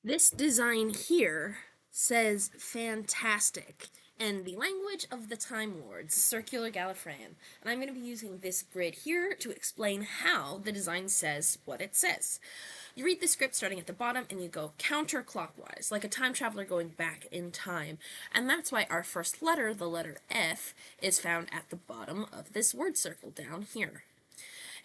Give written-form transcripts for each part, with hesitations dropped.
This design here says fantastic, and the language of the Time Lords, Circular Gallifreyan. And I'm going to be using this grid here to explain how the design says what it says. You read the script starting at the bottom and you go counterclockwise, like a time traveler going back in time. And that's why our first letter, the letter F, is found at the bottom of this word circle down here.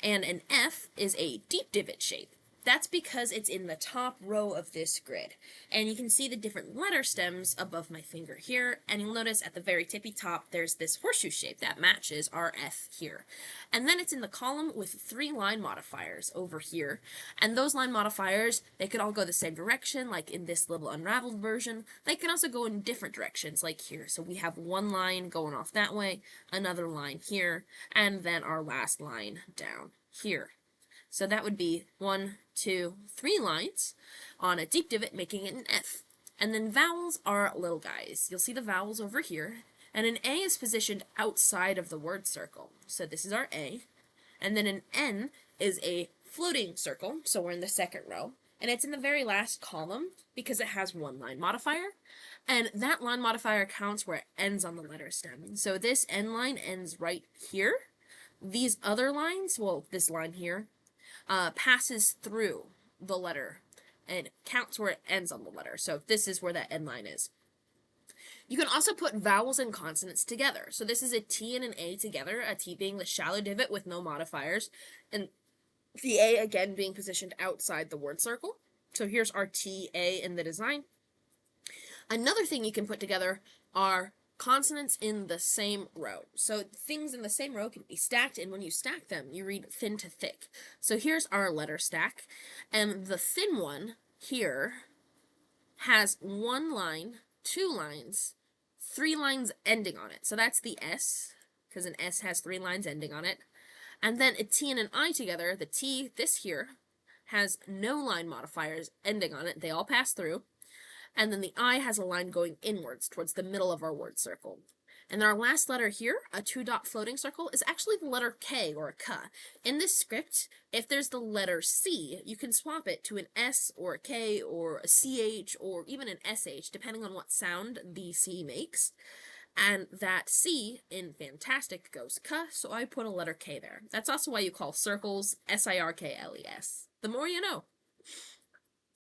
And an F is a deep divot shape. That's because it's in the top row of this grid. And you can see the different letter stems above my finger here, and you'll notice at the very tippy top there's this horseshoe shape that matches our F here. And then it's in the column with 3 line modifiers over here. And those line modifiers, they could all go the same direction, like in this little unraveled version. They can also go in different directions, like here. So we have one line going off that way, another line here, and then our last line down here. So that would be 1, 2, 3 lines on a deep divot, making it an F. And then vowels are little guys. You'll see the vowels over here. And an A is positioned outside of the word circle. So this is our A. And then an N is a floating circle, so we're in the second row. And it's in the very last column because it has 1 line modifier. And that line modifier counts where it ends on the letter stem. So this N line ends right here. These other lines, well, this line here, passes through the letter and counts where it ends on the letter. So this is where that end line is. You can also put vowels and consonants together. So this is a T and an A together, a T being the shallow divot with no modifiers, and the A again being positioned outside the word circle. So here's our T, A in the design. Another thing you can put together are consonants in the same row. So things in the same row can be stacked, and when you stack them, you read thin to thick. So here's our letter stack, and the thin one here has 1 line, 2 lines, 3 lines ending on it. So that's the S, because an S has 3 lines ending on it. And then a T and an I together, the T, this here, has no line modifiers ending on it. They all pass through. And then the I has a line going inwards towards the middle of our word circle. And our last letter here, a 2-dot floating circle, is actually the letter K, or a K. In this script, if there's the letter C, you can swap it to an S or a K or a CH or even an SH, depending on what sound the C makes. And that C in fantastic goes K, so I put a letter K there. That's also why you call Sirkles Sirkles. The more you know.